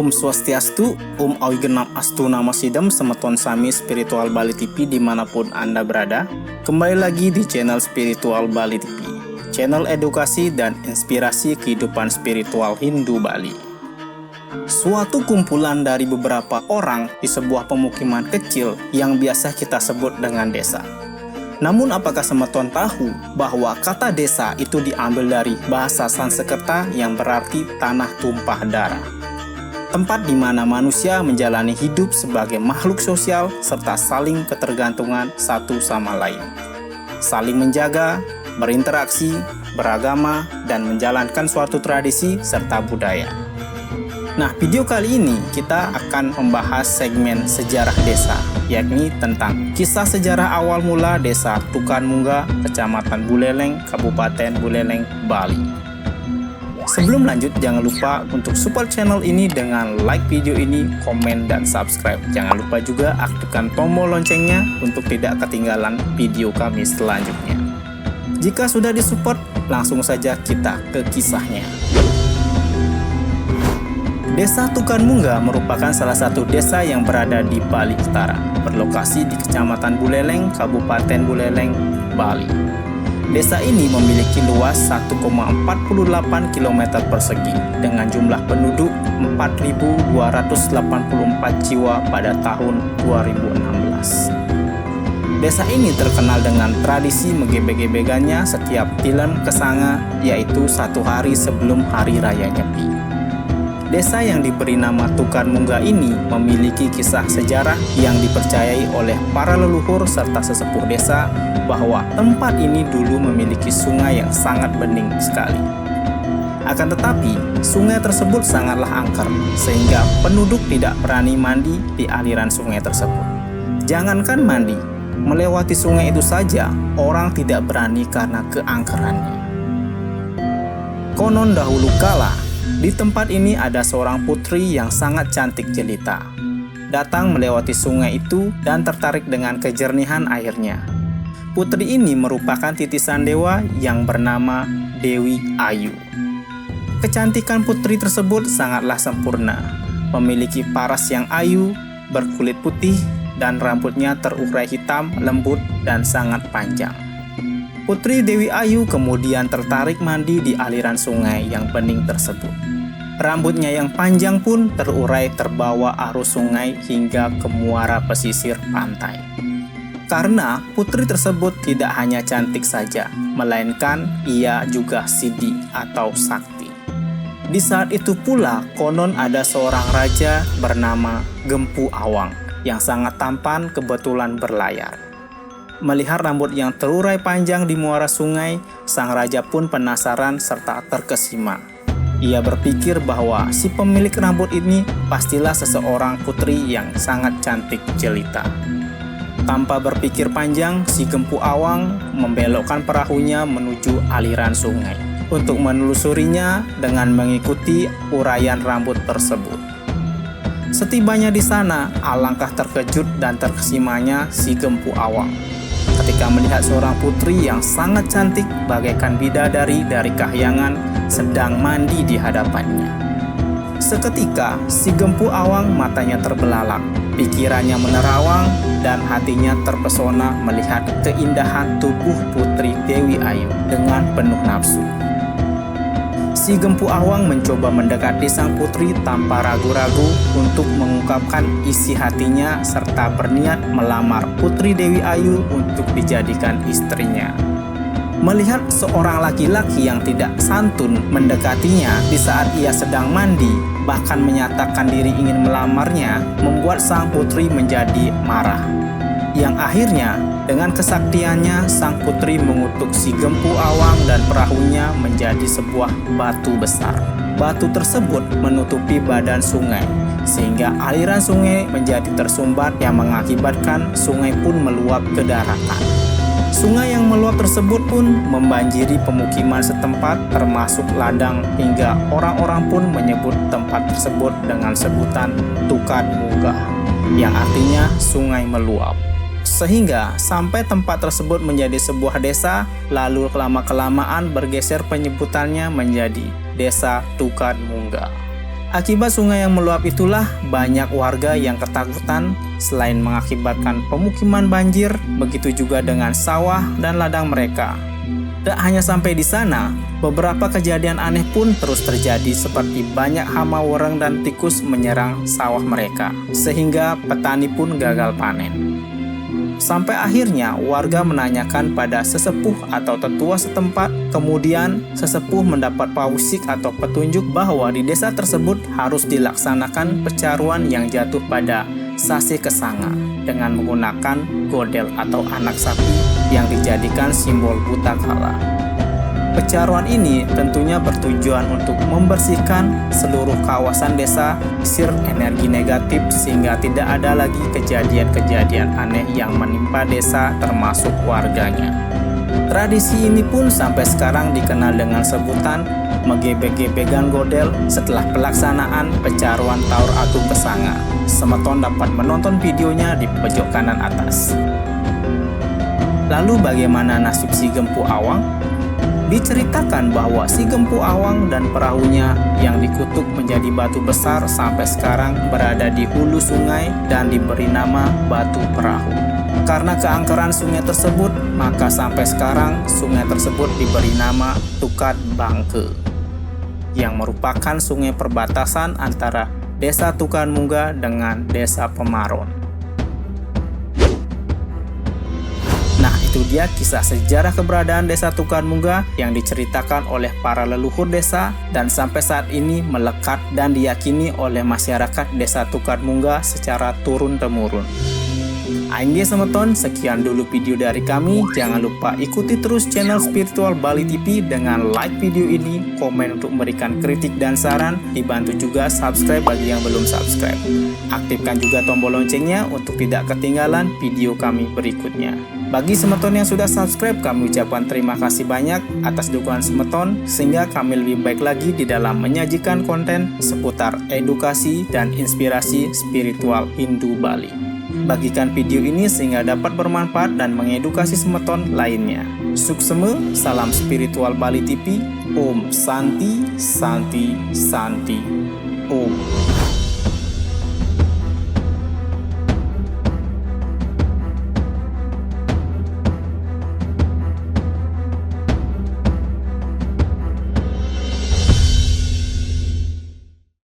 Om Swastiastu, Om Awigenap Astu Nama Sidam, Semeton Sami Spiritual Bali TV dimanapun Anda berada. Kembali lagi di channel Spiritual Bali TV, channel edukasi dan inspirasi kehidupan spiritual Hindu Bali. Suatu kumpulan dari beberapa orang di sebuah pemukiman kecil yang biasa kita sebut dengan desa. Namun apakah Semeton tahu bahwa kata desa itu diambil dari bahasa Sanskerta yang berarti tanah tumpah darah? Tempat di mana manusia menjalani hidup sebagai makhluk sosial serta saling ketergantungan satu sama lain. Saling menjaga, berinteraksi, beragama, dan menjalankan suatu tradisi serta budaya. Nah, video kali ini kita akan membahas segmen sejarah desa, yakni tentang kisah sejarah awal mula desa Tukan Mungga, Kecamatan Buleleng, Kabupaten Buleleng, Bali. Sebelum lanjut, jangan lupa untuk support channel ini dengan like video ini, komen, dan subscribe. Jangan lupa juga aktifkan tombol loncengnya untuk tidak ketinggalan video kami selanjutnya. Jika sudah disupport, langsung saja kita ke kisahnya. Desa Tukan Mungga merupakan salah satu desa yang berada di Bali Utara, berlokasi di Kecamatan Buleleng, Kabupaten Buleleng, Bali. Desa ini memiliki luas 1,48 km persegi dengan jumlah penduduk 4.284 jiwa pada tahun 2016. Desa ini terkenal dengan tradisi megebek-gebegannya setiap Tilem Kesanga, yaitu 1 hari sebelum Hari Raya Nyepi. Desa yang diberi nama Tukan Mungga ini memiliki kisah sejarah yang dipercayai oleh para leluhur serta sesepuh desa bahwa tempat ini dulu memiliki sungai yang sangat bening sekali. Akan tetapi, sungai tersebut sangatlah angker sehingga penduduk tidak berani mandi di aliran sungai tersebut. Jangankan mandi, melewati sungai itu saja orang tidak berani karena keangkerannya. Konon dahulu kala, di tempat ini ada seorang putri yang sangat cantik jelita. Datang melewati sungai itu dan tertarik dengan kejernihan airnya. Putri ini merupakan titisan dewa yang bernama Dewi Ayu. Kecantikan putri tersebut sangatlah sempurna, memiliki paras yang ayu, berkulit putih, dan rambutnya terurai hitam, lembut, dan sangat panjang. Putri Dewi Ayu kemudian tertarik mandi di aliran sungai yang bening tersebut. Rambutnya yang panjang pun terurai terbawa arus sungai hingga ke muara pesisir pantai. Karena putri tersebut tidak hanya cantik saja, melainkan ia juga sidi atau sakti. Di saat itu pula konon ada seorang raja bernama Gempu Awang yang sangat tampan kebetulan berlayar. Melihat rambut yang terurai panjang di muara sungai, sang raja pun penasaran serta terkesima. Ia berpikir bahwa si pemilik rambut ini pastilah seseorang putri yang sangat cantik jelita. Tanpa berpikir panjang, si Gempu Awang membelokkan perahunya menuju aliran sungai untuk menelusurinya dengan mengikuti uraian rambut tersebut. Setibanya di sana, alangkah terkejut dan terkesimanya si Gempu Awang ketika melihat seorang putri yang sangat cantik bagaikan bidadari dari kahyangan sedang mandi di hadapannya. Seketika si Gempu Awang matanya terbelalak, pikirannya menerawang, dan hatinya terpesona melihat keindahan tubuh putri Dewi Ayu dengan penuh nafsu. Si Gempu Awang mencoba mendekati sang putri tanpa ragu-ragu untuk mengungkapkan isi hatinya serta berniat melamar putri Dewi Ayu untuk dijadikan istrinya. Melihat seorang laki-laki yang tidak santun mendekatinya di saat ia sedang mandi, bahkan menyatakan diri ingin melamarnya, membuat sang putri menjadi marah. Yang akhirnya, dengan kesaktiannya, sang putri mengutuk si Gempu Awang dan perahunya menjadi sebuah batu besar. Batu tersebut menutupi badan sungai, sehingga aliran sungai menjadi tersumbat yang mengakibatkan sungai pun meluap ke daratan. Sungai yang meluap tersebut pun membanjiri pemukiman setempat termasuk ladang hingga orang-orang pun menyebut tempat tersebut dengan sebutan Tukan Mungga, yang artinya sungai meluap. Sehingga sampai tempat tersebut menjadi sebuah desa, lalu lama-kelamaan bergeser penyebutannya menjadi Desa Tukan Mungga. Akibat sungai yang meluap itulah banyak warga yang ketakutan. Selain mengakibatkan pemukiman banjir, begitu juga dengan sawah dan ladang mereka. Tak hanya sampai di sana, beberapa kejadian aneh pun terus terjadi seperti banyak hama wereng dan tikus menyerang sawah mereka, sehingga petani pun gagal panen. Sampai akhirnya warga menanyakan pada sesepuh atau tetua setempat, kemudian sesepuh mendapat pausik atau petunjuk bahwa di desa tersebut harus dilaksanakan pecaruan yang jatuh pada Sase Kesanga dengan menggunakan godel atau anak sapi yang dijadikan simbol buta kala. Pecaruan ini tentunya bertujuan untuk membersihkan seluruh kawasan desa, sir energi negatif sehingga tidak ada lagi kejadian-kejadian aneh yang menimpa desa termasuk warganya. Tradisi ini pun sampai sekarang dikenal dengan sebutan megebek-gebegan godel setelah pelaksanaan pecaruan Taur Atu Kesanga. Semeton dapat menonton videonya di pojok kanan atas. Lalu bagaimana nasib si Gempu Awang? Diceritakan bahwa si Gempu Awang dan perahunya yang dikutuk menjadi batu besar sampai sekarang berada di hulu sungai dan diberi nama Batu Perahu. Karena keangkeran sungai tersebut, maka sampai sekarang sungai tersebut diberi nama Tukat Bangke, yang merupakan sungai perbatasan antara Desa Tukan Mungga dengan Desa Pemaron. Nah, itu dia kisah sejarah keberadaan Desa Tukan Mungga yang diceritakan oleh para leluhur desa dan sampai saat ini melekat dan diyakini oleh masyarakat Desa Tukan Mungga secara turun-temurun. Aingge Semeton, sekian dulu video dari kami. Jangan lupa ikuti terus channel Spiritual Bali TV dengan like video ini, komen untuk memberikan kritik dan saran, dibantu juga subscribe bagi yang belum subscribe. Aktifkan juga tombol loncengnya untuk tidak ketinggalan video kami berikutnya. Bagi Semeton yang sudah subscribe, kami ucapkan terima kasih banyak atas dukungan Semeton sehingga kami lebih baik lagi di dalam menyajikan konten seputar edukasi dan inspirasi spiritual Hindu Bali. Bagikan video ini sehingga dapat bermanfaat dan mengedukasi Semeton lainnya. Sukseme, salam spiritual Bali TV. Om Santi, Santi, Santi. Om.